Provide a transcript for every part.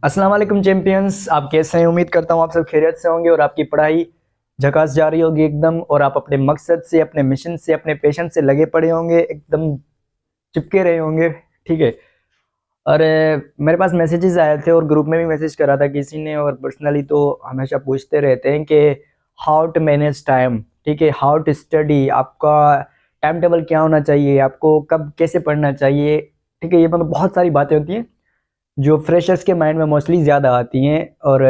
अस्सलाम वालेकुम चैंपियंस। आप कैसे हैं? उम्मीद करता हूँ आप सब खैरियत से होंगे और आपकी पढ़ाई झकास जा रही होगी एकदम, और आप अपने मकसद से, अपने मिशन से, अपने पैशन से लगे पड़े होंगे, एकदम चिपके रहे होंगे। ठीक है। और मेरे पास मैसेजेस आए थे और ग्रुप में भी मैसेज करा था किसी ने, और पर्सनली तो हमेशा पूछते रहते हैं कि हाउ टू मैनेज टाइम। ठीक है, हाउ टू स्टडी, आपका टाइम टेबल क्या होना चाहिए, आपको कब कैसे पढ़ना चाहिए। ठीक है, ये मतलब बहुत सारी बातें होती हैं जो फ्रेशर्स के माइंड में मोस्टली ज़्यादा आती हैं, और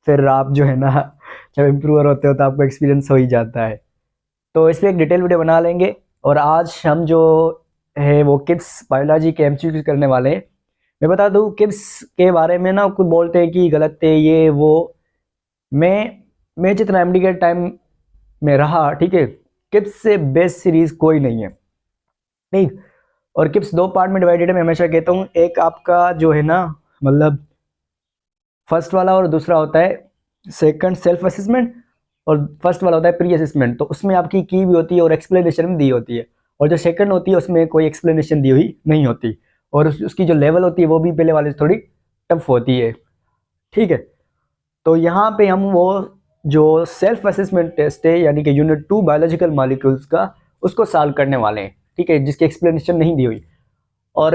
फिर आप जो है ना जब इम्प्रूवर होते हो तो आपको एक्सपीरियंस हो ही जाता है। तो इसलिए एक डिटेल वीडियो बना लेंगे। और आज हम जो है वो किड्स बायोलॉजी के एमसीक्यू करने वाले हैं। मैं बता दूं किड्स के बारे में ना, कुछ बोलते हैं कि गलत है ये वो। मैं जितना एमडी के टाइम में रहा, ठीक है, किड्स से बेस्ट सीरीज कोई नहीं है। नहीं। और किड्स दो पार्ट में डिवाइडेड है। मैं हमेशा कहता हूँ एक आपका जो है ना, मतलब फर्स्ट वाला, और दूसरा होता है सेकंड सेल्फ असेसमेंट, और फर्स्ट वाला होता है प्री असेसमेंट। तो उसमें आपकी की भी होती है और एक्सप्लेनेशन भी दी होती है, और जो सेकंड होती है उसमें कोई एक्सप्लेनेशन दी हुई नहीं होती, और उसकी जो लेवल होती है वो भी पहले वाले से थोड़ी टफ होती है। ठीक है। तो यहाँ पे हम वो जो सेल्फ असेसमेंट टेस्ट है, यानी कि यूनिट 2 बायोलॉजिकल मॉलिक्यूल्स का, उसको सॉल्व करने वाले हैं। ठीक है, जिसकी एक्सप्लेनेशन नहीं दी हुई, और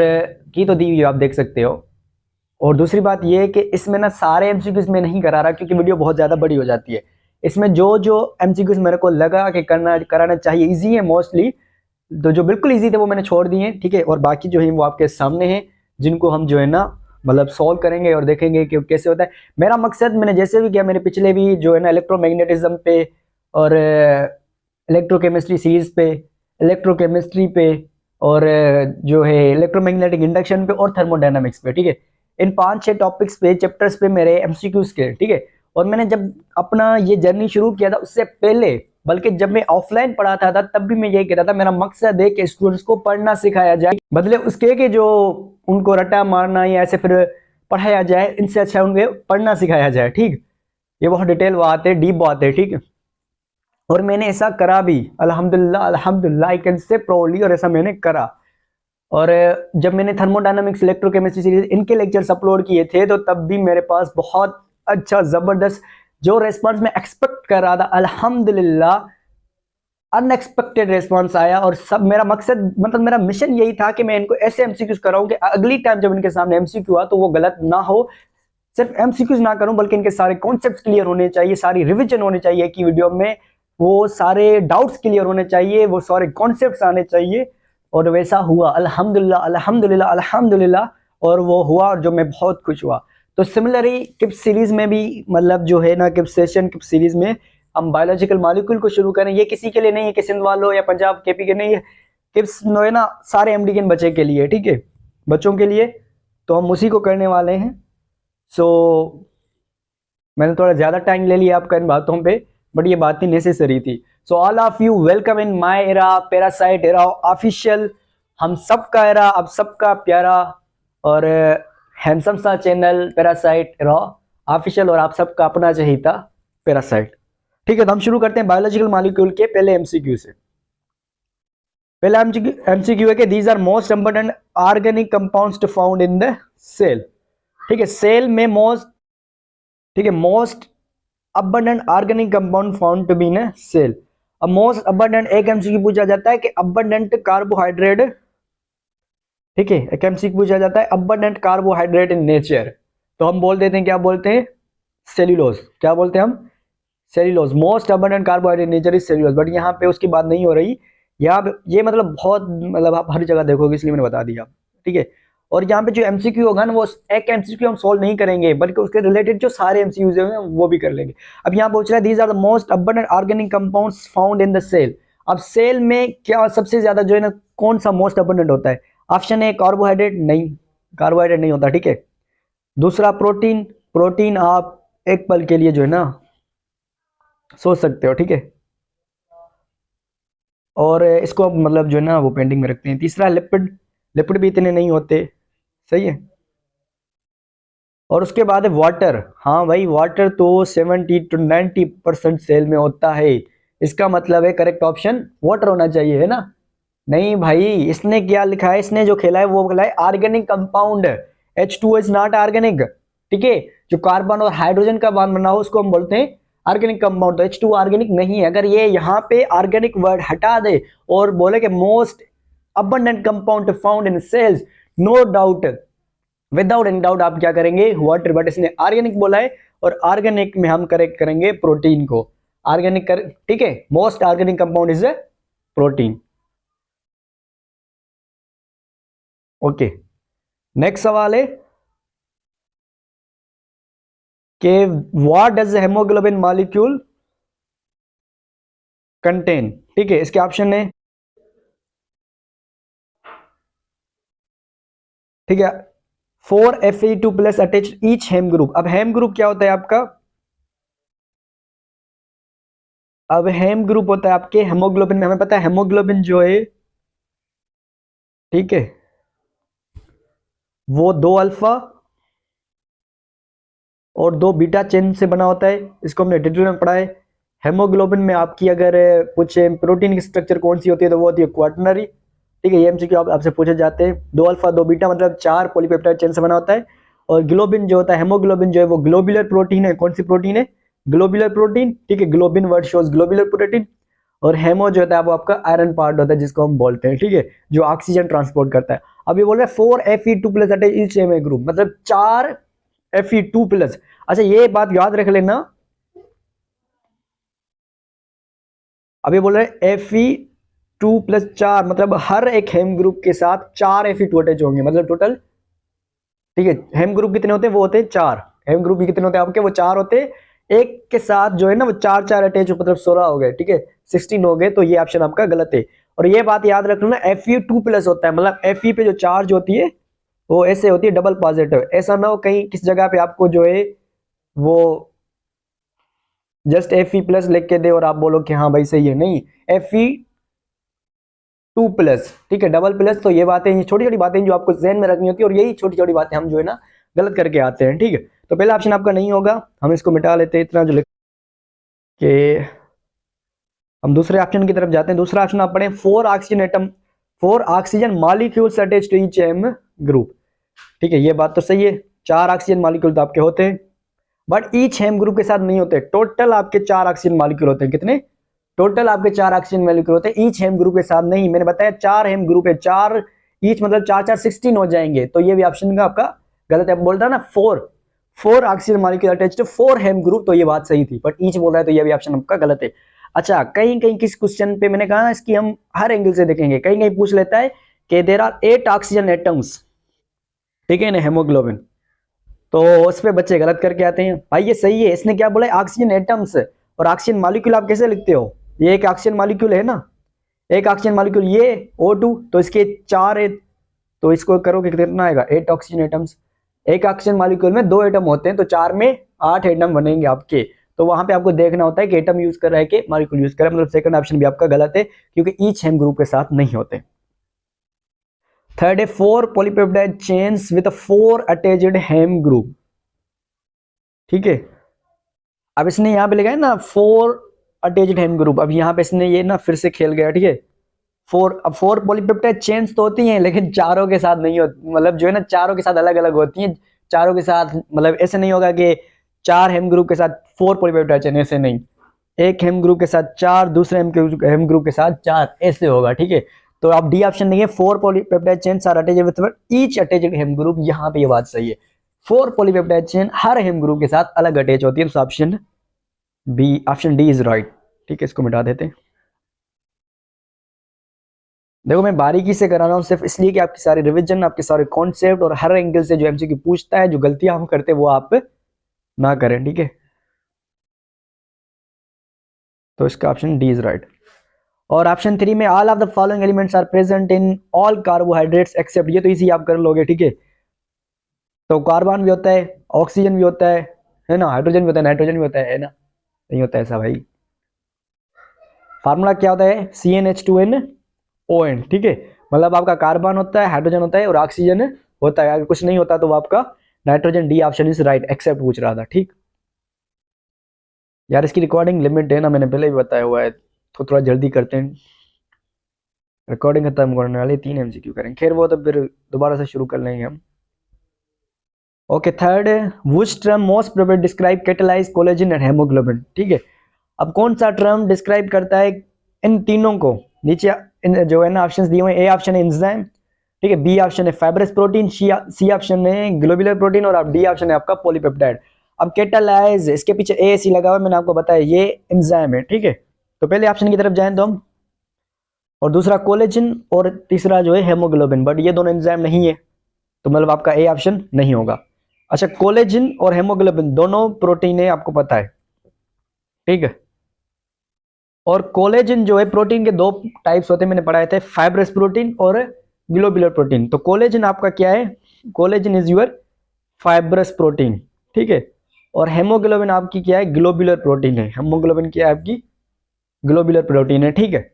की तो दी हुई है, आप देख सकते हो। और दूसरी बात ये है कि इसमें ना सारे एमसीक्यूज में नहीं करा रहा, क्योंकि वीडियो बहुत ज़्यादा बड़ी हो जाती है। इसमें जो जो एमसीक्यूज मेरे को लगा कि कराना चाहिए, इजी है मोस्टली, तो जो बिल्कुल इजी थे वो मैंने छोड़ दिए हैं। ठीक है, और बाकी जो है वो आपके सामने है, जिनको हम जो है ना मतलब सॉल्व करेंगे और देखेंगे कि कैसे होता है। मेरा मकसद, मैंने जैसे भी किया, मेरे पिछले भी जो है ना इलेक्ट्रोमैग्नेटिज्म पे, और इलेक्ट्रोकेमिस्ट्री सीरीज पे, इलेक्ट्रोकेमिस्ट्री पे, और जो है इलेक्ट्रोमैग्नेटिक इंडक्शन पे, और थर्मोडायनामिक्स पे। ठीक है, इन 5-6 टॉपिक्स पे, चैप्टर्स पे मेरे एमसीक्यूज के। ठीक है। और मैंने जब अपना ये जर्नी शुरू किया था उससे पहले, बल्कि जब मैं ऑफलाइन पढ़ाता था तब भी मैं यही कहता था, मेरा मकसद है कि स्टूडेंट्स को पढ़ना सिखाया जाए, बदले उसके कि जो उनको रट्टा मारना या ऐसे फिर पढ़ाया जाए, इनसे अच्छा उनको पढ़ना सिखाया जाए। ठीक, ये बहुत डिटेल बात है, डीप बात है। ठीक है। और मैंने ऐसा करा भी, अल्हम्दुलिल्लाह अल्हम्दुलिल्लाह, आई कैन से प्राउडली, और ऐसा मैंने करा। और जब मैंने थर्मोडायनामिक्स, इलेक्ट्रोकेमिस्ट्री सीरीज, इनके लेक्चर्स अपलोड किए थे, तो तब भी मेरे पास बहुत अच्छा ज़बरदस्त जो रेस्पॉन्स मैं एक्सपेक्ट कर रहा था, अल्हम्दुलिल्लाह अनएक्सपेक्टेड रेस्पॉन्स आया। और सब मेरा मकसद, मतलब मेरा मिशन यही था कि मैं इनको ऐसे एमसीक्यूज कराऊं कि अगली टाइम जब इनके सामने एमसीक्यू आ तो वो गलत ना हो। सिर्फ एमसीक्यूज ना करूं, बल्कि इनके सारे कॉन्सेप्ट्स क्लियर होने चाहिए, सारी रिविजन होनी चाहिए कि वीडियो में, वो सारे डाउट्स क्लियर होने चाहिए, वो सारे कॉन्सेप्ट्स आने चाहिए। और वैसा हुआ, अल्हम्दुलिल्लाह अल्हम्दुलिल्लाह अल्हम्दुलिल्लाह। और वो हुआ, और जो मैं बहुत खुश हुआ। तो सिमिलरली किप्स सीरीज में भी, मतलब जो है ना किप्स सेशन, किप्स सीरीज में हम बायोलॉजिकल मॉलिक्यूल को शुरू करें। ये किसी के लिए नहीं है कि सिंध वालों या पंजाब केपी के नहीं है, किप्स है ना सारे एमडीएन बच्चे के लिए। ठीक है, बच्चों के लिए। तो हम उसी को करने वाले हैं। सो मैंने थोड़ा ज़्यादा टाइम ले लिया आपका इन बातों पे, बट ये बातें नेसेसरी थी। So all of you welcome in my era, parasite era official. हम सबका एरा, आप सबका प्यारा और हैंडसम सा चैनल पैरासाइट एरा ऑफिशियल, और आप सबका अपना चहीता पैरासाइट। ठीक है, तो हम शुरू करते हैं बायोलॉजिकल मॉलिक्यूल के पहले एमसीक्यू से। पहला एमसीक्यू है कि these are most abundant organic compounds to found in the cell. ठीक है, सेल में मोस्ट, ठीक है, most abundant organic compound found to be in a cell। अब मोस्ट abundant एक एमसीक्यू पूछा जाता है कि abundant कार्बोहाइड्रेट। ठीक है, एक एमसीक्यू पूछा जाता है abundant कार्बोहाइड्रेट इन नेचर, तो हम बोल देते हैं, क्या बोलते हैं, सेल्यूलोज। क्या बोलते हैं हम, cellulose. Most abundant carbohydrate nature is cellulose. But यहाँ पे उसकी बात नहीं हो रही। यहाँ पे ये मतलब बहुत, मतलब आप हर जगह देखोगे, इसलिए मैंने बता दिया। ठीक है। और यहाँ पे जो एमसीक्यू होगा ना, वो एक एमसीक्यू हम सॉल्व नहीं करेंगे, बल्कि उसके रिलेटेड जो सारे एमसीक्यूज हैं वो भी कर लेंगे। अब यहाँ पूछ रहा है, these are the most abundant organic compounds found in the cell. अब सेल में क्या सबसे ज्यादा जो है ना, कौन सा मोस्ट अबंडेंट होता है? ऑप्शन ए कार्बोहाइड्रेट, नहीं, कार्बोहाइड्रेट नहीं होता। ठीक है। दूसरा प्रोटीन, प्रोटीन आप एक पल के लिए जो है ना सोच सकते हो। ठीक है, और इसको अब मतलब जो है ना वो पेंडिंग में रखते हैं। तीसरा लिपिड, लिपिड भी इतने नहीं होते। सही है। और उसके बाद है वाटर। हाँ भाई, वाटर तो 70 to 90% सेल में होता है। इसका मतलब है करेक्ट ऑप्शन वाटर होना चाहिए, है ना? नहीं भाई, इसने क्या लिखा है, इसने जो खेला है वो खेला है organic compound. H2 is not organic. ठीक है, जो कार्बन और हाइड्रोजन का बॉन्ड बना हो उसको हम बोलते हैं ऑर्गेनिक कंपाउंड। तो H2 ऑर्गेनिक नहीं है। अगर ये यहाँ पे ऑर्गेनिक वर्ड हटा दे और बोले कि most abundant compound found in cells, no doubt, without any doubt आप क्या करेंगे वाटर, बट इसने ऑर्गेनिक बोला है और ऑर्गेनिक में हम करेक्ट करेंगे प्रोटीन को। ऑर्गेनिक कर, ठीक है, most organic compound is protein. Okay, next सवाल है कि what does haemoglobin molecule contain. ठीक है, इसके ऑप्शन है, ठीक है, 4Fe2 प्लस अटैच ईच हेम ग्रुप। अब हेम ग्रुप क्या होता है आपका, अब हेम ग्रुप होता है आपके हेमोग्लोबिन में, हमें पता है हेमोग्लोबिन जो है, ठीक है, वो 2 अल्फा और 2 बीटा चेन से बना होता है। इसको हमने डिटेल में पढ़ा है। हेमोग्लोबिन में आपकी अगर पूछे प्रोटीन की स्ट्रक्चर कौन सी होती है तो वो होती है क्वाटरनरी। ठीक है, ये एमसीक्यू आपसे पूछे जाते हैं। 2 अल्फा 2 बीटा मतलब 4 पॉलीपेप्टाइड चेन से बना होता है। और ग्लोबिन जो होता है, हेमोग्लोबिन जो है वो ग्लोबुलर प्रोटीन है। कौन सी प्रोटीन है, ग्लोबुलर प्रोटीन। ठीक है, globin word shows globular protein. और हेमो जो होता है वो आपका आयरन पार्ट होता है जिसको हम बोलते हैं, ठीक है, जो ऑक्सीजन ट्रांसपोर्ट करता है। अब ये बोल रहे हैं 4Fe2 plus attach each M group, मतलब 4Fe2 प्लस। अच्छा, ये बात याद रख लेना, अब ये बोल रहे हैं Fe2 + 4 मतलब हर एक हेम ग्रुप के साथ 4Fe2 अटैच होंगे, मतलब टोटल, ठीक है, हेम ग्रुप कितने होते हैं, वो होते हैं 4। हेम ग्रुप भी कितने होते हैं आपके, वो 4 होते हैं। एक के साथ जो है ना वो 4 4 अटैच, मतलब 16 हो गए, ठीक है, 16 हो गए। तो ये ऑप्शन आपका गलत है। और ये बात याद रखना ना, Fe2 प्लस होता है, मतलब Fe पे जो चार्ज होती है वो ऐसे होती है डबल पॉजिटिव। ऐसा ना हो कहीं किस जगह पे आपको जो है वो जस्ट Fe+ लिख के दे और आप बोलो कि हाँ भाई सही है, नहीं, Fe2+, ठीक है, डबल प्लस। तो ये बातें, ये छोटी छोटी बातें जो आपको जहन में रखनी होती है, और यही छोटी छोटी बातें हम जो है ना गलत करके आते हैं, ठीक है। तो पहला ऑप्शन आपका नहीं होगा, हम इसको मिटा लेते हैं, इतना जो लिख के हम दूसरे ऑप्शन की तरफ जाते हैं। दूसरा ऑप्शन आप पढ़ें, 4 oxygen atom, 4 oxygen molecules attach to each M group. ठीक है, ये बात तो सही है, 4 ऑक्सीजन मॉलिक्यूल तो आपके होते हैं, बट ईच हेम ग्रुप के साथ नहीं होते। टोटल आपके 4 ऑक्सीजन मॉलिक्यूल होते हैं, कितने, टोटल आपके 4 ऑक्सीजन मॉलिक्यूल होते हैं, ईच हेम ग्रुप के साथ नहीं। मैंने बताया 4 हेम ग्रुप है, 4 ईच मतलब 4 4 16 हो जाएंगे। तो ये भी ऑप्शन का आपका गलत है। बोल रहा ना 4 oxygen molecule attach to 4 haem group, तो ये बात सही थी, बट ईच बोल रहा है तो ये भी ऑप्शन आपका गलत है। अच्छा, कहीं कहीं किस क्वेश्चन पे मैंने कहा ना इसकी हम हर एंगल से देखेंगे, कहीं कहीं पूछ लेता है कि देयर आर 8 ऑक्सीजन एटम्स, ठीक है ना, हेमोग्लोबिन, तो उस पे बच्चे गलत करके आते हैं। भाई ये सही है, इसने क्या बोला, ऑक्सीजन एटम्स। और ऑक्सीजन मॉलिक्यूल आप कैसे लिखते हो, ये एक ऑक्सीजन मॉलिक्यूल है ना, एक ऑक्सीजन मॉलिक्यूल, ये O2, तो इसके 4 है, तो इसको करोगे कितना आएगा, 8 ऑक्सीजन एटम्स। एक ऑक्सीजन मॉलिक्यूल में 2 एटम होते हैं, तो 4 में 8 एटम बनेंगे आपके। तो वहां पे आपको देखना होता है कि एटम यूज कर रहा है कि मॉलिक्यूल यूज कर रहा है, मतलब सेकंड ऑप्शन भी आपका गलत है, क्योंकि ईच हेम ग्रुप के साथ नहीं होते। थर्ड है 4 polypeptide chains with 4 attached haem group. ठीक है, अब इसने यहाँ पे लिखा है ना 4 अटैच्ड हेम ग्रुप, अब यहाँ पे इसने ये ना फिर से खेल गया, ठीक है। 4 पॉलीपेप्टाइड चेन्स तो होती हैं, लेकिन चारों के साथ नहीं होती, मतलब जो है ना चारों के साथ अलग अलग होती हैं। चारों के साथ मतलब ऐसे नहीं होगा कि 4 हेम ग्रुप के साथ 4 पॉलीपेप्टाइड चेन, ऐसे नहीं। एक हेम ग्रुप के साथ 4, दूसरे हेम ग्रुप के साथ 4, ऐसे होगा, ठीक है। तो आप डी ऑप्शन नहीं है, 4 polypeptide chains are attached with each attached haem group, यहाँ पे ये बात सही है। 4 पॉलीपेप्टाइड चेन हर हेम ग्रुप के साथ अलग अटैच होती है, तो option B, option D is right. ठीक है, इसको मिटा देते हैं। देखो मैं बारीकी से करा रहा हूँ सिर्फ इसलिए कि आपकी सारी रिवीजन, आपके सारे कॉन्सेप्ट और हर एंगल से जो एमसीक्यू पूछता है, जो गलतियां हम करते हैं वो आप ना करें, ठीक है। तो इसका ऑप्शन डी इज राइट। और ऑप्शन 3 में all of the following elements are present in all carbohydrates except, ये तो इसी आप कर लोगे, ठीक है। तो कार्बन भी होता है, ऑक्सीजन भी होता है ना, हाइड्रोजन भी होता है, नाइट्रोजन भी होता है ना, नहीं होता ऐसा भाई। फार्मूला क्या होता है, CnH2nOn, ठीक है, मतलब आपका कार्बन होता है, हाइड्रोजन होता है और ऑक्सीजन होता है। अगर कुछ नहीं होता तो वो आपका nitrogen, D option is right, except पूछ रहा था, ठीक। यार इसकी रिकॉर्डिंग लिमिट है ना, मैंने पहले भी बताया हुआ है, तो थोड़ा जल्दी करते हैं, रिकॉर्डिंग खत्म करने वाले 3 MCQ करें, खैर वो तो फिर दोबारा से शुरू कर लेंगे हम। ओके, थर्ड है which term most probably describe catalyse collagen and haemoglobin. ठीक है, अब कौन सा टर्म डिस्क्राइब करता है इन तीनों को? नीचे जो है ना ऑप्शंस दिए हुए हैं, ए ऑप्शन है एंजाइम, ठीक है, बी ऑप्शन है फाइब्रस प्रोटीन, सी ऑप्शन है ग्लोबुलर प्रोटीन और डी ऑप्शन है आपका पॉलीपेप्टाइड। अब कैटालाइज, इसके पीछे ए सी लगा हुआ है, मैंने आपको बताया ये एंजाइम है। ठीक है, तो पहले ऑप्शन की तरफ जाएं तो हम, और दूसरा कोलेजन और तीसरा जो है हेमोग्लोबिन, बट ये दोनों एंजाइम नहीं है, तो मतलब आपका ए ऑप्शन नहीं होगा। अच्छा, कोलेजन और हेमोग्लोबिन दोनों प्रोटीन है, आपको पता है। ठीक है, और कोलेजन जो है प्रोटीन के दो टाइप्स होते हैं, मैंने पढ़ाए थे, फाइब्रस प्रोटीन और ग्लोबुलर प्रोटीन। तो कोलेजन आपका क्या है? Collagen is your fibrous protein. ठीक है, और हेमोग्लोबिन आपकी क्या है? ग्लोबुलर प्रोटीन है। हेमोग्लोबिन क्या है आपकी? ग्लोबुलर प्रोटीन है। ठीक है,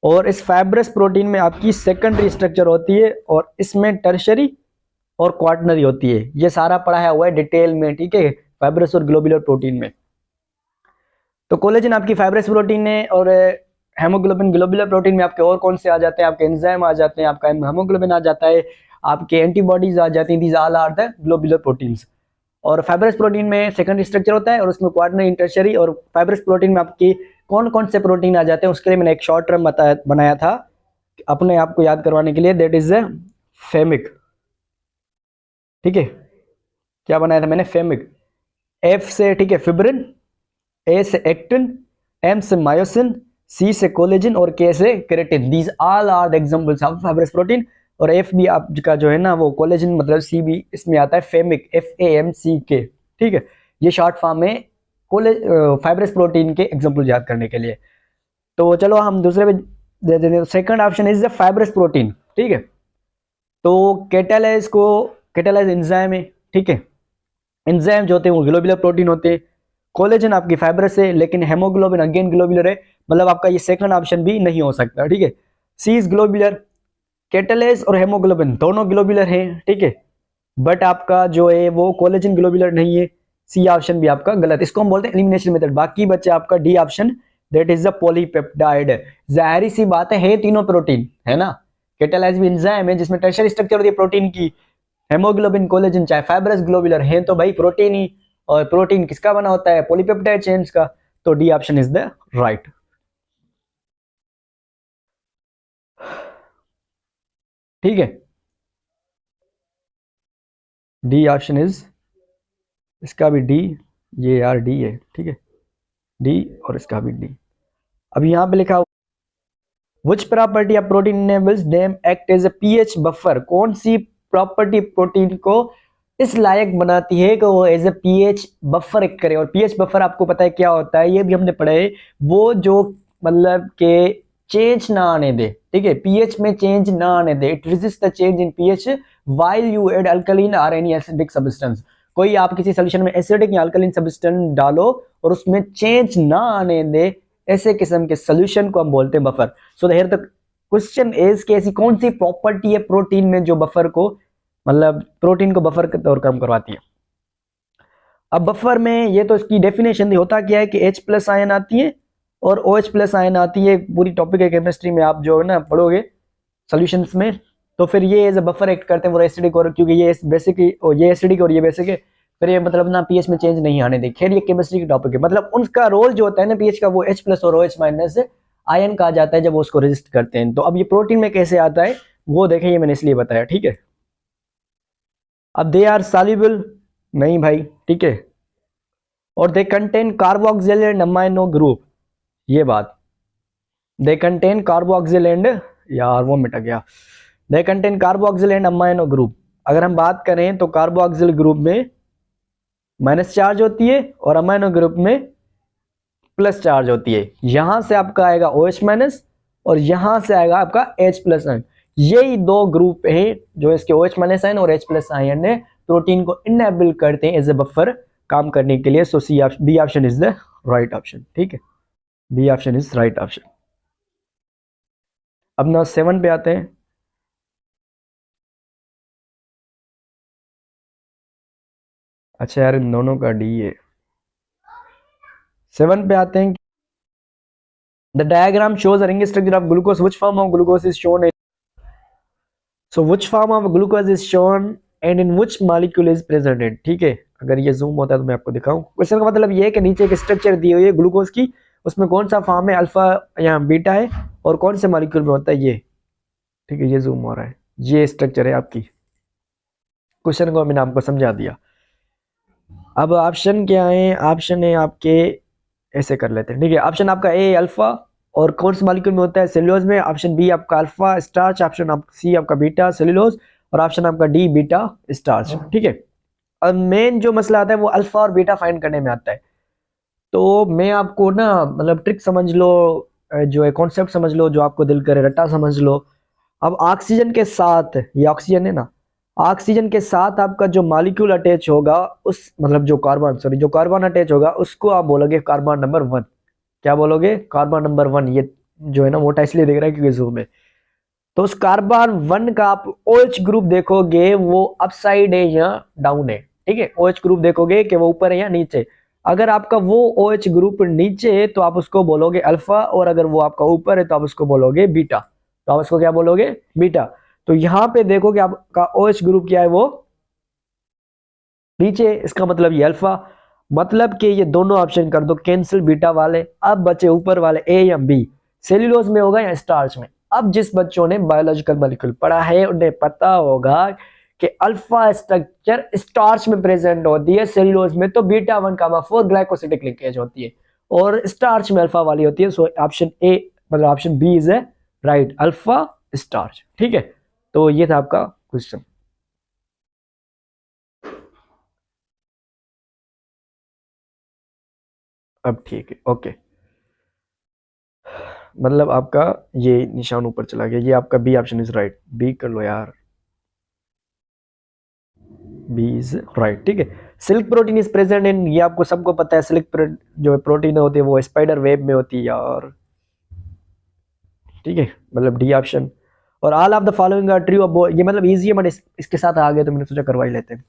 और इस फाइब्रस प्रोटीन में आपकी सेकेंडरी स्ट्रक्चर होती है और इसमें टर्शरी और क्वाटनरी होती है। ये सारा पढ़ाया हुआ है डिटेल में। ठीक है, फाइब्रस और ग्लोबुलर प्रोटीन में। तो कोलेजन आपकी फाइब्रस प्रोटीन है और हेमोग्लोबिन ग्लोबुलर प्रोटीन में आपके और कौन से आ जाते हैं? आपके एंजाइम आ जाते हैं, आपका हेमोग्लोबिन आ जाता है, आपके एंटीबॉडीज आ जाती हैं। These all are the globular proteins. और फाइब्रस प्रोटीन में सेकेंडरी स्ट्रक्चर होता है और उसमें क्वाटरनरी, टर्शियरी, और फाइब्रस प्रोटीन में आपकी कौन कौन से प्रोटीन आ जाते हैं उसके लिए मैंने एक शॉर्ट टर्म बनाया था अपने आप को याद करवाने के लिए, दैट इज फेमिक। ठीक है, क्या बनाया था मैंने? फेमिक। एफ से, ठीक है, फिब्रिन, ए से एक्टिन, एम से मायोसिन, सी से कोलेजन और के से keratin. These all are the examples of fibrous protein. और एफ भी आपका जो है ना वो कोलेजन, मतलब सी भी इसमें आता है, फेमिक, FAMCK। ठीक है, ये शॉर्ट फॉर्म में कोलेज फाइब्रस प्रोटीन के एग्जांपल याद करने के लिए। तो चलो हम दूसरे पे दे देते हैं। Second option is the fibrous protein. ठीक है, तो कैटालाइज एंजाइम है। ठीक है, एंजाइम जो होते हैं वो ग्लोबुलर प्रोटीन होते हैं। कोलेजन आपकी फाइब्रस है, लेकिन हेमोग्लोबिन अगेन ग्लोबुलर है, मतलब आपका ये सेकंड ऑप्शन भी नहीं हो सकता। ठीक है, सी इज ग्लोबुलर। कैटालेज और हेमोग्लोबिन दोनों ग्लोबुलर है। ठीक है, बट आपका जो है वो कोलेजन ग्लोबुलर नहीं है। सी ऑप्शन भी आपका गलत, इसको हम बोलते हैं एलिमिनेशन मेथड। बाकी बच्चे आपका D option, that is the polypeptide. जाहिर सी बात है तीनों प्रोटीन है ना। कैटालाइज भी एंजाइम है जिसमें टर्शियरी स्ट्रक्चर होती है प्रोटीन की। हेमोग्लोबिन, कोलेजन, चाहे फाइब्रस, ग्लोबुलर है तो भाई प्रोटीन ही। और प्रोटीन किसका बना होता है? पॉलीपेप्टाइड चेन्स का। तो D option is the right. ठीक है, डी ऑप्शन इज, इसका भी डी, ये यार डी है। ठीक है, डी और इसका भी डी। अब यहां पे लिखा which property of protein enables them act as a pH buffer. कौन सी प्रॉपर्टी प्रोटीन को इस लायक बनाती है कि वो as a pH buffer act करे? और पीएच बफर आपको पता है क्या होता है, ये भी हमने पढ़ा है। वो जो मतलब के चेंज ना आने दे। ठीक है, पीएच में चेंज ना आने दे, it resist the change in pH while you add alkaline और एनी एसिडिक सब्सटेंस। कोई आप किसी सॉल्यूशन में एसिडिक या अल्कलीन सब्सटेंस डालो और उसमें चेंज ना आने दे, ऐसे किस्म के सॉल्यूशन को हम बोलते हैं buffer. So here the question is कि ऐसी कौन सी प्रॉपर्टी है प्रोटीन में जो बफर को, मतलब प्रोटीन को बफर के तौर काम करवाती है? अब बफर में ये तो इसकी डेफिनेशन होता क्या है कि H प्लस आयन आती है और OH प्लस आयन आती है। पूरी टॉपिक है केमिस्ट्री में, आप जो है ना पढ़ोगे सॉल्यूशंस में। तो फिर ये एज अ बफर एक्ट करते हैं वो एसिडिक, और क्योंकि ये बेसिक, ये एसिडिक और ये बेसिक है, फिर ये मतलब ना पीएच में चेंज नहीं आने दे। खैर ये केमिस्ट्री की टॉपिक है, मतलब उनका रोल जो होता है ना पीएच का, वो H प्लस और OH माइनस आयन कहा जाता है जब वो उसको रेजिस्ट करते हैं। तो अब ये प्रोटीन में कैसे आता है वो देखें, ये मैंने इसलिए बताया। ठीक है, अब दे आर सॉल्युबल नहीं भाई। ठीक है, और they contain carboxyl and amino group, ये बात, दे कंटेन कार्बोक्सिल एंड, यार वो मिट गया, they contain carboxyl and amino group. अगर हम बात करें तो कार्बोक्सिल ग्रुप में माइनस चार्ज होती है और अमाइनो ग्रुप में प्लस चार्ज होती है। यहां से आपका आएगा OH माइनस और यहां से आएगा आपका H प्लस आयन। यही दो ग्रुप है जो इसके OH माइनस आयन और H प्लस आयन ने प्रोटीन को इनेबल करते हैं एज ए बफर काम करने के लिए। So B option is the right option. ठीक है, B option is right option. अब ना 7 पे आते हैं। अच्छा यार इन दोनों का डी है। 7 पे आते हैं। The diagram shows ring structure of glucose, which form of glucose is shown. So which form of glucose is shown and in which molecule is present इन, ठीक है। अगर ये जूम होता है तो मैं आपको दिखाऊं। क्वेश्चन का मतलब ये है कि नीचे एक स्ट्रक्चर दी हुई है ग्लूकोज की, उसमें कौन सा फॉर्म है, अल्फा या बीटा है, और कौन से मॉलिक्यूल में होता है ये, ठीक है। ये जूम हो रहा है, ये स्ट्रक्चर है आपकी। क्वेश्चन को मैंने आपको समझा दिया। अब ऑप्शन क्या है, ऑप्शन है आपके, ऐसे कर लेते हैं, ठीक है। ऑप्शन आपका ए अल्फा, और कौन से मॉलिक्यूल में होता है, सेल्यूलोज में। ऑप्शन बी आपका अल्फा स्टार्च, ऑप्शन आप सी आपका बीटा सेल्यूलोज, और ऑप्शन आपका डी बीटा स्टार्च, ठीक है। और मेन जो मसला आता है वो अल्फा और बीटा फाइंड करने में आता है। तो मैं आपको ना मतलब ट्रिक समझ लो, जो है कॉन्सेप्ट समझ लो, जो आपको दिल करे रट्टा समझ लो। अब ऑक्सीजन के साथ, ये ऑक्सीजन है ना, ऑक्सीजन के साथ आपका जो मॉलिक्यूल अटैच होगा, उस मतलब जो कार्बन, सॉरी जो कार्बन अटैच होगा उसको आप बोलोगे कार्बन नंबर 1। क्या बोलोगे, कार्बन नंबर 1। ये जो है ना मोटा इसलिए दिख रहा है क्योंकि जूम है। तो उस कार्बन 1 का आप OH ग्रुप देखोगे वो अपसाइड है या डाउन है, ठीक है। OH ग्रुप देखोगे कि वो ऊपर है या नीचे। अगर आपका वो OH ग्रुप नीचे है तो आप उसको बोलोगे अल्फा, और अगर वो आपका ऊपर है तो आप उसको बोलोगे बीटा। तो आप उसको क्या बोलोगे, बीटा। तो यहां पे देखो कि आपका OH ग्रुप क्या है, वो नीचे, इसका मतलब ये अल्फा। मतलब कि ये दोनों ऑप्शन कर दो कैंसिल बीटा वाले। अब बचे ऊपर वाले ए या बी, सेल्यूलोज में होगा या स्टार्च में। अब जिस बच्चों ने बायोलॉजिकल मॉलिक्यूल पढ़ा है उन्हें पता होगा कि अल्फा स्ट्रक्चर स्टार्च में प्रेजेंट होती है, सेल्यूलोज में तो बीटा 1,4 ग्लाइकोसिडिक लिंकेज होती है, और स्टार्च में अल्फा वाली होती है। सो ऑप्शन ए मतलब option B is a right, alpha starch, ठीक है। तो ये था आपका क्वेश्चन। अब ठीक है, ओके। मतलब आपका ये निशान ऊपर चला गया, ये आपका B option is right. B कर लो यार, बी इज राइट, ठीक है। Silk protein is present in, ये आपको सबको पता है। सिल्क जो प्रोटीन होती है वो स्पाइडर वेब में होती है यार, ठीक है। मतलब डी ऑप्शन। और all of the following are true about, ये मतलब इजी है बट इसके साथ आ गए तो मैंने सोचा करवा ही लेते हैं।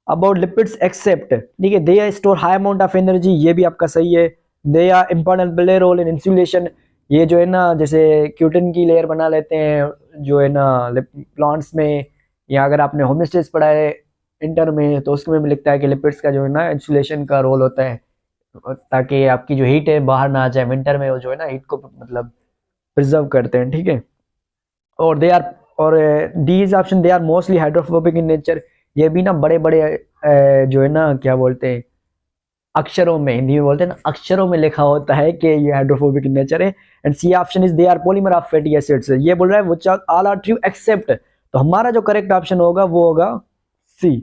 अबाउट लिपिड्स एक्सेप्ट, ठीक है, they store high amount of energy, ये भी आपका सही है। They are important play role in insulation, ये जो है ना जैसे क्यूटिन की लेयर बना लेते हैं जो है ना प्लांट्स में, या अगर आपने होमोस्टेसिस पढ़ा है इंटर में तो उसमें भी लिखता है कि लिपिड्स का जो है ना इंसुलेशन का रोल होता है, ताकि आपकी जो हीट है बाहर ना आ जाए विंटर में, वो जो है ना हीट को मतलब प्रिजर्व करते हैं, ठीक है। और दे आर, और D is option, they are mostly hydrophobic in nature, ये भी ना बड़े बड़े जो है ना क्या बोलते हैं अक्षरों में, हिंदी में बोलते हैं ना अक्षरों में लिखा होता है कि ये हाइड्रोफोबिक इन नेचर है। And C option is they are polymer of fatty acids, ये बोल रहा है which all are true except, तो हमारा जो करेक्ट ऑप्शन होगा वो होगा सी,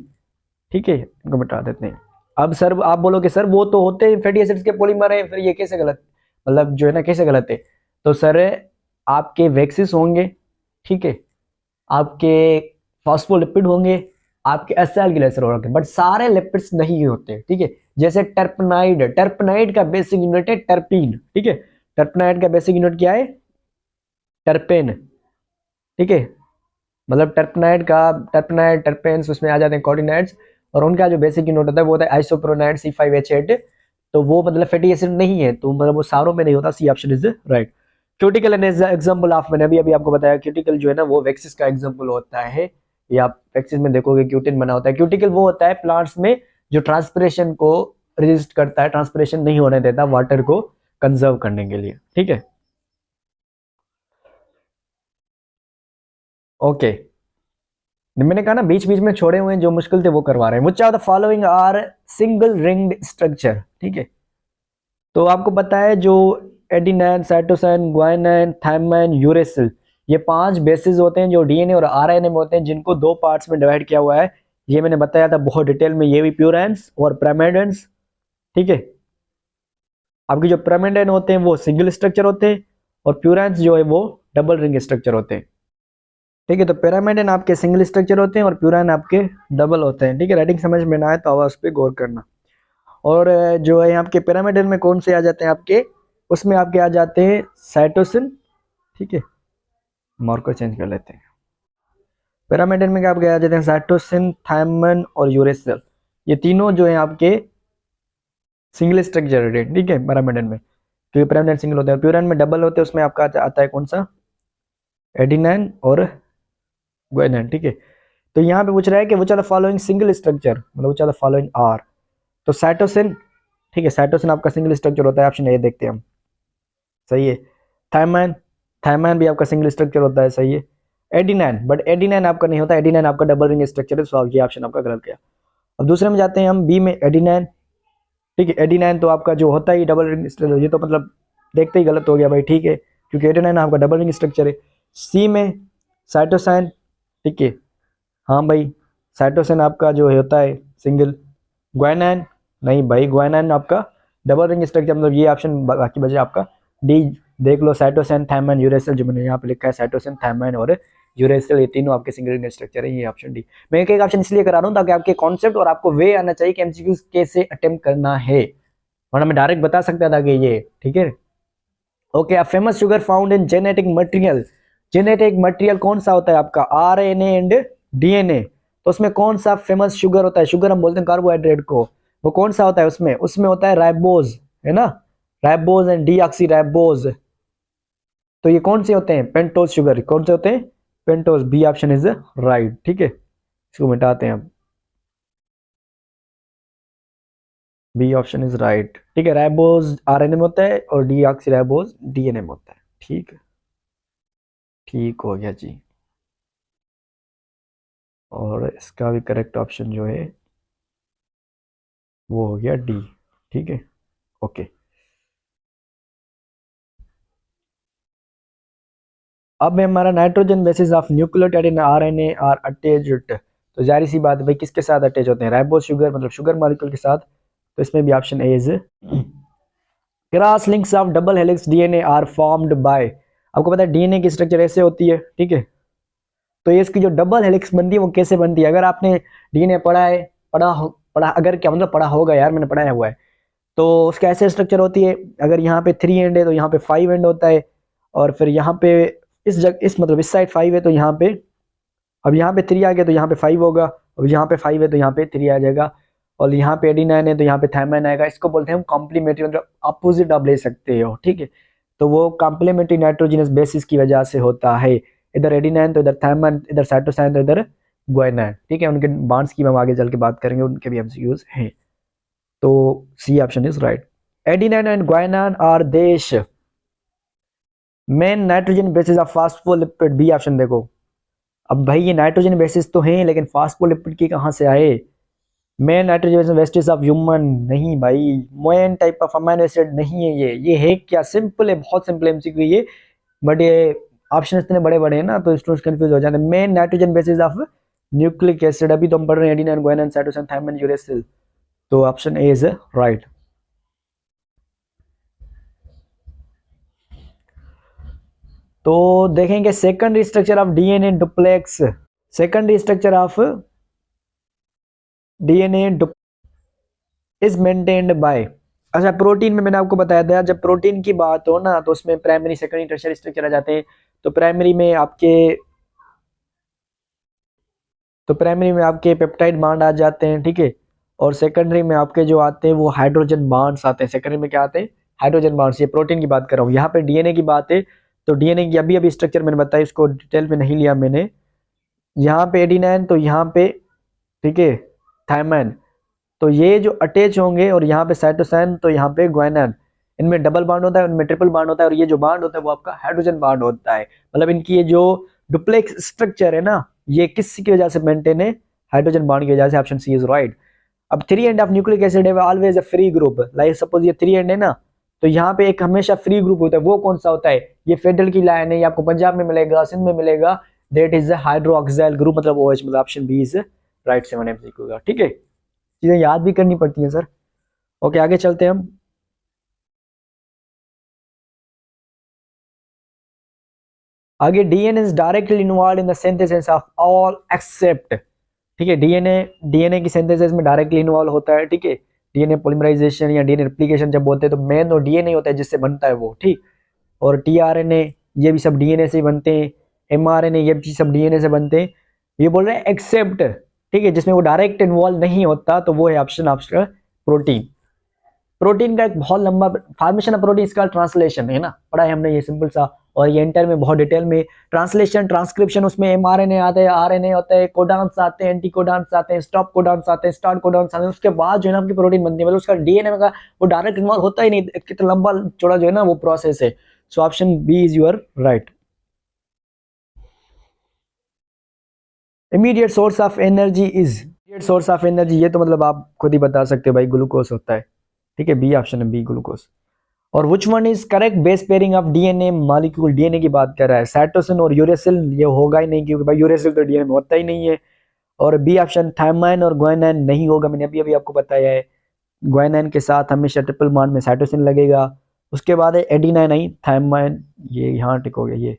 ठीक है। इनको मिटा देते हैं। अब सर आप बोलोगे सर वो तो होते हैं फैटी एसिड्स के पॉलीमर है, फिर ये कैसे गलत, मतलब जो है ना कैसे गलत है। तो सर आपके वैक्सिस होंगे, ठीक है, आपके फॉस्फोलिपिड होंगे, आपके एसिल ग्लिसरॉल होंगे, बट सारे लिपिड्स नहीं होते, ठीक है। जैसे टर्पनाइड, टर्पनाइड का बेसिक यूनिट है टर्पीन, ठीक है। टर्पनाइड का बेसिक यूनिट क्या है, टर्पेन, ठीक है। मतलब टर्पनाइड का, टर्पनाइड टर्पेन्स उसमें आ जाते हैं कोऑर्डिनेट्स, और उनका जो बेसिक यूनिट होता है वो होता है आइसोप्रोनाइड C5H8। तो वो मतलब फैटी एसिड नहीं है, तो मतलब वो सारों में नहीं होता। C option is right. Cuticle an example of, मैंने अभी अभी आपको बताया क्यूटिकल जो है ना वो वैक्सिस का एग्जांपल होता है। या आप वैक्सिस में देखोगे क्यूटिन बना होता है। क्यूटिकल वो होता है प्लांट्स में जो ट्रांसपिरेशन को रेजिस्ट करता है, ट्रांसपिरेशन नहीं होने देता वाटर को कंजर्व करने के लिए, ठीक है। ओके, मैंने कहा ना बीच बीच में छोड़े हुए जो मुश्किल थे वो करवा रहे हैं। Which of the following are single ringed structure, ठीक है। तो आपको पता है जो adenine, cytosine, guanine, thymine, uracil, ये 5 बेसिस होते हैं जो डीएनए और आरएनए में होते हैं, जिनको 2 पार्ट्स में डिवाइड किया हुआ है। ये मैंने बताया था बहुत डिटेल में, ये भी प्यूरेंस और पिरामिडेंस, ठीक है। आपके जो पिरामिडेन होते हैं वो सिंगल स्ट्रक्चर होते हैं, और प्यूरेंस जो है वो डबल रिंग स्ट्रक्चर होते हैं, ठीक है। तो पिरामिडेन आपके सिंगल स्ट्रक्चर होते हैं और प्यूरान आपके डबल होते हैं, ठीक है। राइटिंग समझ में ना आए तो आवाज पे गौर करना। और जो है आपके पिरामिडल में कौन से आ जाते हैं आपके, उसमें आपके आ जाते हैं साइटोसिन, ठीक है। मार्कर चेंज कर लेते हैं। पिरामिडल में क्या आपके आ जाते हैं साइटोसिन, थायमन और यूरेसिल, ये तीनों जो है आपके सिंगल स्ट्रक्चर है, ठीक है, पिरामिडल में। क्योंकि पिरामिडल सिंगल होता है, प्यूरान में डबल होते हैं, उसमें आपका आता है कौन सा, एडिनाइन और ग्वानिन, ठीक है। तो यहाँ पे पूछ रहा है कि which are the following single structure, मतलब which are the following are, तो साइटोसिन, ठीक है, साइटोसिन आपका सिंगल स्ट्रक्चर होता है, ऑप्शन ए देखते हैं हम, सही है। थायमाइन, थायमाइन भी आपका सिंगल स्ट्रक्चर होता है, सही है। एडिनाइन, बट एडिनाइन आपका नहीं होता, एडिनाइन आपका डबल रिंग स्ट्रक्चर है, तो ये ऑप्शन आपका गलत गया। अब दूसरे में जाते हैं हम, बी में एडिनाइन, ठीक है, एडिनाइन तो आपका जो होता है डबल रिंग स्ट्रक्चर, ये तो मतलब देखते ही गलत हो गया भाई, ठीक है, क्योंकि एडिनाइन आपका डबल रिंग स्ट्रक्चर है। सी में साइटोसाइन, ठीक है, हाँ भाई, साइटोसिन आपका जो होता है सिंगल। ग्वाइनाइन, नहीं भाई, ग्वाइनाइन आपका डबल रिंग स्ट्रक्चर, मतलब ये ऑप्शन बाकी बचे आपका डी, देख लो, साइटोसिन, थायमाइन, यूरेसिल, जो मैंने यहाँ पे लिखा है साइटोसिन, थायमाइन और यूरेसिल, ये तीनों आपके सिंगल रिंग स्ट्रक्चर है, ये ऑप्शन डी। मैं एक ऑप्शन इसलिए करा रहा हूँ ताकि आपके कॉन्सेप्ट और आपको वे आना चाहिए कि एमसीक्यू कैसे अटेम्प्ट करना है, वरना मैं डायरेक्ट बता सकता था कि ये, ठीक है। Okay, a famous sugar found in genetic material, genetic material कौन सा होता है आपका, आरएनए एंड डीएनए, तो उसमें कौन सा फेमस शुगर होता है, शुगर हम बोलते हैं कार्बोहाइड्रेट को, वो कौन सा होता है उसमें, उसमें होता है राइबोज, है ना, राइबोज एंड डीऑक्सी राइबोज, तो ये कौन से होते हैं, पेंटोज शुगर, कौन से होते हैं, pentose, B option is right, ठीक है, इसको मिटाते हैं अब, बी ऑप्शन इज राइट, ठीक है, राइबोज आरएनए में होता है और डीऑक्सी राइबोज डीएनए में होता है, ठीक है, ठीक हो गया जी, और इसका भी करेक्ट ऑप्शन जो है वो हो गया डी, ठीक है, ओके। अब हमारा nitrogen bases of nucleotide in RNA are attached, तो जारी सी बात है भाई, किसके साथ अटैच होते हैं, राइबोज शुगर, मतलब शुगर मॉलिक्यूल के साथ, तो इसमें भी option A is, cross links of double helix DNA are formed by, आपको पता है डीएनए की स्ट्रक्चर ऐसे होती है, ठीक है, तो ये इसकी जो डबल हेलिक्स बनती है वो कैसे बनती है, अगर आपने डीएनए पढ़ा है, पढ़ा अगर क्या मतलब पढ़ा होगा यार, मैंने पढ़ाया हुआ है, तो उसका ऐसे स्ट्रक्चर होती है, अगर यहाँ पे 3 एंड है तो यहाँ पे 5 एंड होता है, और फिर यहाँ पे इस मतलब इस साइड 5 है तो यहाँ पे, अब यहाँ पे 3 आ गया तो यहाँ पे 5 होगा, अब यहाँ पे 5 है तो यहाँ पे 3 आ जाएगा, और यहाँ पे एडिनाइन है तो यहाँ पे थायमाइन आएगा, इसको बोलते हैं हम कॉम्प्लीमेंट्री, मतलब अपोजिट आप ले सकते हो, ठीक है, तो वो कॉम्प्लीमेंट्री नाइट्रोजनस बेसिस की वजह से होता है, इधर एडिनाइन तो इधर थायमाइन, इधर साइटोसाइन तो इधर ग्वाइनाइन, ठीक है, उनके बॉन्ड्स की हम आगे चल के बात करेंगे, उनके भी एमसीक्यूज हैं, तो C option is right. Adenine and guanine are these main nitrogen bases of phospholipid, B option देखो, अब भाई ये नाइट्रोजन बेसिस तो हैं लेकिन फास्फोलिपिड की कहाँ से आए, main nitrogen bases of human, नहीं भाई, मोयन टाइप ऑफ अमाइनो एसिड नहीं है ये है क्या, सिंपल है, बहुत सिंपल एमसीक्यू ये, बट ये ऑप्शन इतने बड़े बड़े हैं ना तो स्टूडेंट्स कंफ्यूज हो जाते हैं। Main nitrogen bases of nucleic acid, अभी तो हम पढ़ रहे हैं एडिनाइन, ग्वाइनाइन, साइटोसिन, थायमाइन, यूरेसिल, तो ऑप्शन ए इज राइट। तो देखेंगे secondary structure of DNA duplex, secondary structure of DNA is maintained by, अच्छा प्रोटीन में मैंने आपको बताया था, जब प्रोटीन की बात हो ना तो उसमें प्राइमरी सेकेंडरी टर्शियरी स्ट्रक्चर आ जाते हैं, तो प्राइमरी में आपके पेप्टाइड बांड आ जाते हैं, ठीक है, और सेकेंडरी में आपके जो आते हैं वो हाइड्रोजन बांड्स आते हैं, सेकेंडरी में क्या आते हैं, हाइड्रोजन बांड्स, ये प्रोटीन की बात कर रहा हूँ, यहाँ पे डीएनए की बात है, तो डीएनए की अभी अभी स्ट्रक्चर मैंने बताया, इसको डिटेल में नहीं लिया मैंने, यहाँ पे एडिनाइन तो यहाँ पे, ठीक है, थायमाइन, तो ये जो अटैच होंगे, और यहाँ पे साइटोसाइन तो यहाँ पे ग्वाइनाइन, इनमें डबल बांड होता है, उनमें ट्रिपल बांड होता है, और ये जो बांड होता है वो आपका हाइड्रोजन बांड होता है, मतलब इनकी ये जो डुप्लेक्स स्ट्रक्चर है ना, ये किस की वजह से मेंटेन है, हाइड्रोजन बांड की वजह से, ऑप्शन सी इज राइट। अब 3 एंड ऑफ न्यूक्लिक एसिड है always a free group, like suppose ये 3 एंड है ना, तो यहाँ पे एक हमेशा फ्री ग्रुप होता है, वो कौन सा होता है, ये फेडरल की लाइन है, ये आपको पंजाब में मिलेगा, सिंध में मिलेगा, दैट इज हाइड्रोक्सिल ग्रुप, मतलब OH, मतलब option B is right, 7 MCQ का, ठीक है, चीजें याद भी करनी पड़ती हैं सर। ओके, आगे चलते हैं हम, आगे DNA is directly involve in the synthesis of all except, ठीक है, डीएनए की सिंथेसिस में डायरेक्टली इन्वॉल्व होता है, ठीक है, डीएनए पॉलीमराइजेशन या डीएनए रेप्लिकेशन जब बोलते हैं तो मेन तो डीएनए होता है जिससे बनता है वो, ठीक, और टीआरएनए ये भी सब डीएनए से बनते हैं, एमआरएनए ये भी सब डीएनए से बनते हैं, ये बोल रहे हैं एक्सेप्ट, ठीक है, जिसमें वो डायरेक्ट इन्वॉल्व नहीं होता, तो वो है ऑप्शन ऑप्शन प्रोटीन। प्रोटीन का एक बहुत लंबा फॉर्मेशन ऑफ प्रोटीन, इसका ट्रांसलेशन है ना, पढ़ा है हमने ये सिंपल सा, और ये इंटर में बहुत डिटेल में ट्रांसलेशन ट्रांसक्रिप्शन, उसमें mRNA आते हैं, RNA होता है, कोडान्स आते हैं, एंटी कोडान्स आते हैं, स्टॉप कोडान्स आते हैं, स्टार्ट कोडान्स आते हैं, उसके बाद जो है ना आपकी प्रोटीन बनती है, मतलब उसका डीएनए का वो डायरेक्ट इन्वॉल्व होता ही नहीं, कितना लंबा चौड़ा जो है ना वो प्रोसेस है। So option B is your right. Immediate source of energy is, immediate source of energy ये तो मतलब आप खुद ही बता सकते हो भाई, ग्लूकोज होता है, ठीक है, बी ऑप्शन है, बी ग्लूकोज। और which one is correct base pairing of DNA molecule, DNA की बात कर रहा है, साइटोसिन और यूरेसिल, ये होगा ही नहीं क्योंकि भाई यूरेसिल तो डीएनए में होता ही नहीं है। और बी ऑप्शन थायमाइन और ग्वानिन नहीं होगा, मैंने अभी अभी आपको बताया है, ग्वानिन के साथ हमेशा ट्रिपल बॉन्ड में साइटोसिन लगेगा। उसके बाद है एडिनाइन, नहीं थायमाइन, ये यहाँ टिक हो गया, ये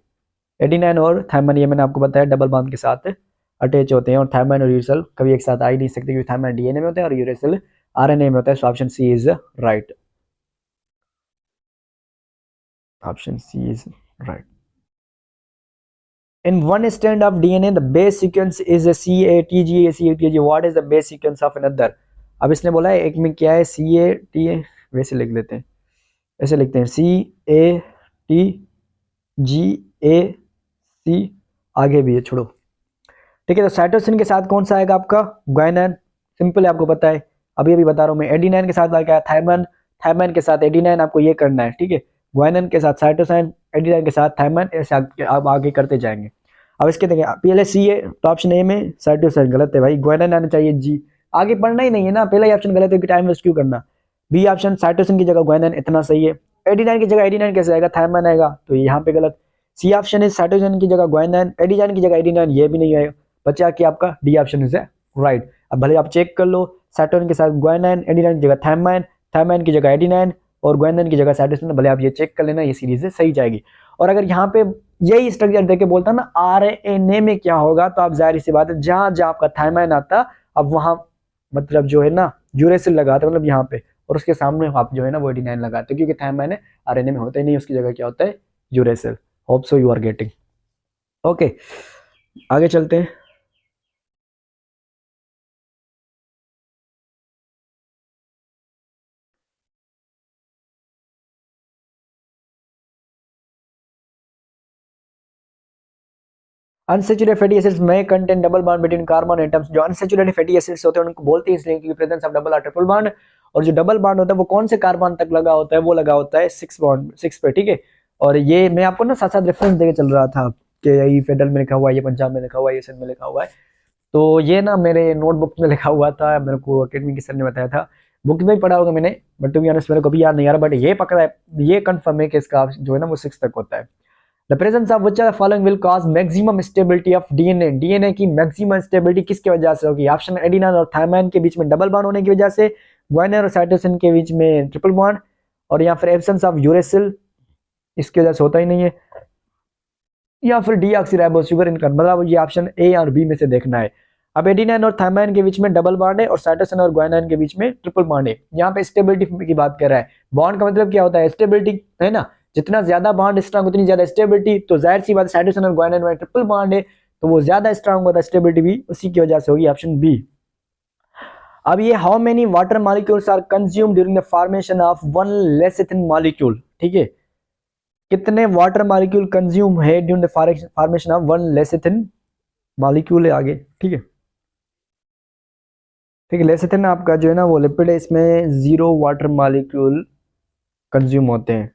एडिनाइन और थायमाइन ये मैंने आपको बताया डबल बॉन्ड के साथ अटैच होते हैं, और थायमाइन और यूरेसिल कभी एक साथ आ ही नहीं सकते क्योंकि थायमाइन डीएनए में होता है और यूरेसिल आरएनए में होता है। So option C is right, option C is right. In one strand of DNA, the base sequence is a CATG, CATG. What is the base sequence of another? अब इसने बोला है एक में क्या है CAT, वैसे लिख लेते हैं, ऐसे लिखते हैं CATGAC, आगे भी है छोड़ो, ठीक है। तो साइटोसिन के साथ कौन सा आएगा आपका, ग्वानिन, सिंपल है आपको पता है, अभी अभी बता रहा हूँ मैं। एडिनाइन के साथ क्या है, थायमाइन, थायमाइन के साथ एडिनाइन, आपको ये करना है, ठीक है। ग्वानिन के साथ साइटोसिन, एडिनाइन के साथ थायमाइन, ऐसे आप आगे करते जाएंगे। अब इसके देखिए पहले सी है तो ऑप्शन ए में साइटोसिन गलत है भाई, ग्वानिन आना चाहिए जी, आगे पढ़ना ही नहीं है ना, पहला ही ऑप्शन गलत है कि टाइम वेस्ट क्यों करना। बी ऑप्शन साइटोसिन की जगह ग्वानिन, इतना सही है। एडिनाइन की जगह एडिनाइन कैसे आएगा, थायमाइन आएगा, तो यहाँ पे गलत। सी ऑप्शन है साइटोसिन की जगह ग्वानिन, एडिनाइन की जगह एडिनाइन, ये भी नहीं आएगा, बचा कि आपका डी ऑप्शन इज राइट। अब भले आप चेक कर लो, साइटोसिन के साथ ग्वानिन, एडिनाइन की जगह थायमाइन, थायमाइन की जगह एडिनाइन और ग्वानिन की जगह साइटोसिन, भले आप ये चेक कर लेना, ये सीरीज सही जाएगी। और अगर यहाँ पे यही स्ट्रक्चर देके बोलता ना आरएनए में क्या होगा, तो आप जाहिर सी बात है जहां जहां आपका थायमाइन आता अब वहां मतलब जो है ना यूरेसिल लगाते मतलब यहाँ पे, और उसके सामने आप जो है ना वो एडिनाइन लगाते, क्योंकि थायमाइन आरएनए में होता ही नहीं, उसकी जगह क्या होता है uracil. Hope so you are getting, okay आगे चलते हैं। अनसैचुरेटेड फैटी एसिड्स में contain double bond between carbon atoms, जो अनसैचुरेटेड फैटी एसिड्स होते हैं उनको बोलते हैं इसलिए क्योंकि प्रेजेंस ऑफ डबल और ट्रिपल बॉन्ड, और जो डबल बॉन्ड होता है वो कौन से कार्बन तक लगा होता है, वो लगा होता है 6 बॉन्ड 6 पे, ठीक है। और ये मैं आपको ना साथ साथ रेफरेंस देके चल रहा था कि ये फेडरल में लिखा हुआ है, ये पंजाब में लिखा हुआ है, ये सिंध में लिखा हुआ है, तो ये ना मेरे नोटबुक में लिखा हुआ था, मेरे को अकेडमी के सर ने बताया था, बुक में ही पढ़ा होगा मैंने, बट टू बी ऑनेस्ट मेरे को भी याद नहीं आ रहा, बट ये पकड़ा है, ये कंफर्म है कि इसका जो है ना वो 6 तक होता है। The presence of which of the following will cause maximum stability of DNA? DNA की maximum stability किसके वजह से होगी, ऑप्शन एडिनाइन और थायमाइन के बीच में डबल बॉन्ड होने की वजह से, ग्वानिन और साइटोसिन के बीच में ट्रिपल बॉन्ड, और या फिर एब्सेंस ऑफ यूरेसिल, इसकी वजह से होता ही नहीं है, या फिर डीऑक्सीराइबोस शुगर इनका, मतलब ये ऑप्शन ए और बी में से देखना है। अब एडिनाइन और थायमाइन के बीच में डबल बॉन्ड है और साइटोसिन और ग्वानिन के बीच में ट्रिपल बॉन्ड है। यहाँ पे स्टेबिलिटी की बात कर रहा है, बॉन्ड का मतलब क्या होता है स्टेबिलिटी, है ना, जितना ज्यादा बॉन्ड स्ट्रांग उतनी ज्यादा स्टेबिलिटी, तो जाहिर सी बात साइटोसिन और ग्वानिन में ट्रिपल बॉन्ड है तो वो ज्यादा स्ट्रांग होता है, स्टेबिलिटी भी उसी की वजह से होगी, ऑप्शन बी। अब ये how many water molecules are consume during the formation of one lecithin molecule, ठीक है, कितने वाटर मॉलिक्यूल कंज्यूम है during the formation of one lecithin molecule है आगे, ठीक है, ठीक है। लेसिथिन आपका जो है ना वो लिपिड है, इसमें 0 वाटर मॉलिक्यूल कंज्यूम होते हैं।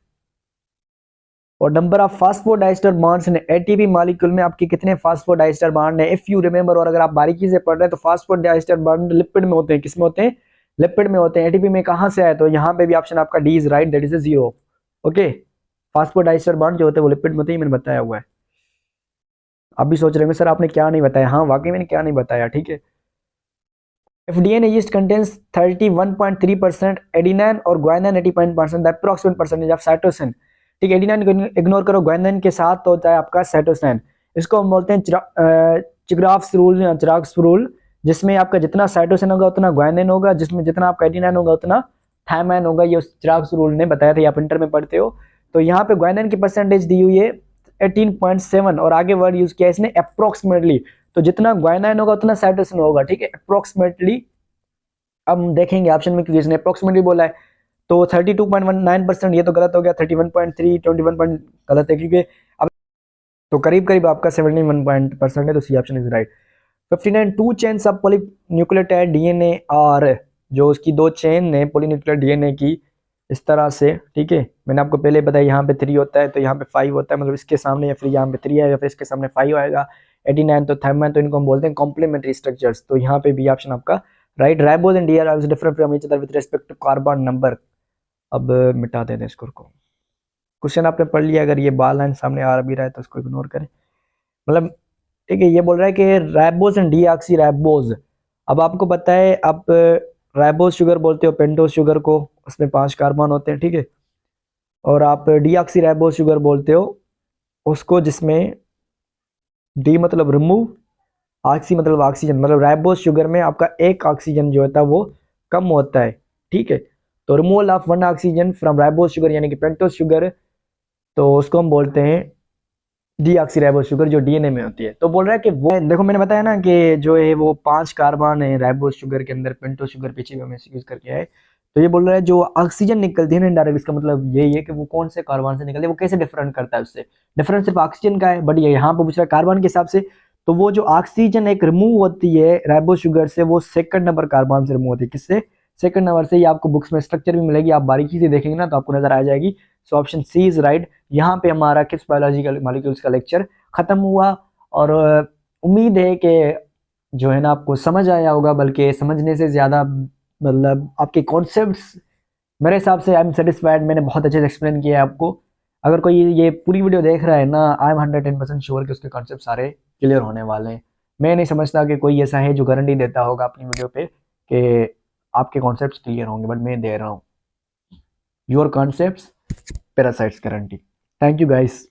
और number of phosphodiester bonds in ATP molecule में आपके कितने फास्फोडाइस्टर बॉन्ड है, इफ यू रिमेंबर, और अगर आप बारीकी से पढ़ रहे हैं तो फास्फोडाइस्टर बॉन्ड लिपिड में होते हैं, किसमें होते हैं, लिपिड में होते हैं। एटीपी में कहां से आए, तो यहाँ पे भी ऑप्शन आपका D is right, that is 0, okay. Phosphodiester bond जो होते हैं वो लिपिड में होते हैं, मैंने बताया हुआ है। आप भी सोच रहे होंगे सर आपने क्या नहीं बताया, हाँ वाकई मैंने क्या नहीं बताया, ठीक है। If DNA yeast contains 31.3% adenine और guanine 80% the approximate percentage of cytosine, ठीक है, एडिनाइन को इग्नोर करो, ग्वानिन के साथ तो होता है आपका साइटोसिन, इसको हम बोलते हैं चिग्राफ्स रूल या चिराग्स रूल, जिसमें आपका जितना साइटोसिन होगा उतना ग्वानिन होगा, जिसमें जितना आपका एडिनाइन होगा उतना थायमाइन होगा, ये चिराग्स रूल ने बताया था, आप इंटर में पढ़ते हो। तो यहाँ पे ग्वानिन की परसेंटेज दी हुई है 18.7 और आगे वर्ड यूज किया इसने अप्रोक्सीमेटली, तो जितना ग्वानिन होगा उतना साइटोसिन होगा, ठीक है, अप्रोक्सीमेटली। अब हम देखेंगे ऑप्शन में क्योंकि इसने अप्रोक्सीमेटली बोला है, तो 32.19% ये तो गलत हो गया, 31.3 21 पॉइंट गलत है, क्योंकि अब तो करीब करीब आपका 71% है, तो C option is right. 59 two chains of polynucleotide DNA और जो उसकी दो चेन है पॉलीन्यूक्लियोटाइड डीएनए की इस तरह से, ठीक है। मैंने आपको पहले बताया यहाँ पे 3 होता है तो यहाँ पे 5 होता है, मतलब इसके सामने या फिर यहाँ पे 3 आएगा फिर इसके सामने 5 आएगा। 89 तो थायमाइन, तो इनको हम बोलते हैं कॉम्प्लीमेंट्री स्ट्रक्चर्स, तो यहाँ पे भी ऑप्शन आपका right. Ribose and DR are different from each other with respect to carbon number. अब मिटा देते हैं स्कोर को। क्वेश्चन आपने पढ़ लिया, अगर ये बाल लाइन सामने आ भी रहा है तो उसको इग्नोर करें, मतलब ठीक है। ये बोल रहा है कि राइबोज एंड डीऑक्सी राइबोज। अब आपको पता है, आप राइबोज शुगर बोलते हो पेंटोज शुगर को, उसमें 5 कार्बन होते हैं, ठीक है। और आप डीऑक्सी राइबोज शुगर बोलते हो उसको जिसमें डी मतलब रिमूव, ऑक्सी मतलब ऑक्सीजन, मतलब राइबोज शुगर में आपका एक ऑक्सीजन जो होता है वो कम होता है, ठीक है। तो removal of 1 oxygen from ribose sugar यानी कि पेंटोज शुगर, तो उसको हम बोलते हैं डीऑक्सीराइबोज शुगर, जो डीएनए में होती है। तो बोल रहा है कि वो देखो मैंने बताया ना कि जो है वो 5 कार्बन है राइबोज शुगर के अंदर, पेंटोज शुगर पीछे भी हमें यूज करके है। तो ये बोल रहा है जो ऑक्सीजन निकलती है ना डायरेक्ट, इसका मतलब यही है कि वो कौन से कार्बन से निकलती है, वो कैसे डिफरेंट करता है उससे। डिफरेंट सिर्फ ऑक्सीजन का है, बट ये यहाँ पर पूछ रहा है कार्बन के हिसाब से। तो वो जो ऑक्सीजन एक रिमूव होती है राइबोज शुगर से, वो सेकंड नंबर कार्बन से रिमूव होती है। किससे? सेकंड नंबर से। ये आपको बुक्स में स्ट्रक्चर भी मिलेगी, आप बारीकी से देखेंगे ना तो आपको नजर आ जाएगी। So option C is right. यहाँ पे हमारा किस बायोलॉजिकल मॉलिक्यूल्स का लेक्चर खत्म हुआ, और उम्मीद है कि जो है ना आपको समझ आया होगा, बल्कि समझने से ज़्यादा मतलब आपके कॉन्सेप्ट्स, मेरे हिसाब से आई एम सेटिस्फाइड, मैंने बहुत अच्छे से एक्सप्लेन किया है आपको। अगर कोई ये पूरी वीडियो देख रहा है ना, आई एम 110% श्योर कि उसके कॉन्सेप्ट सारे क्लियर होने वाले हैं। मैं नहीं समझता कि कोई ऐसा है जो गारंटी देता होगा अपनी वीडियो पे कि आपके कॉन्सेप्ट्स क्लियर होंगे, बट मैं दे रहा हूँ your concepts parasites guarantee. Thank you guys.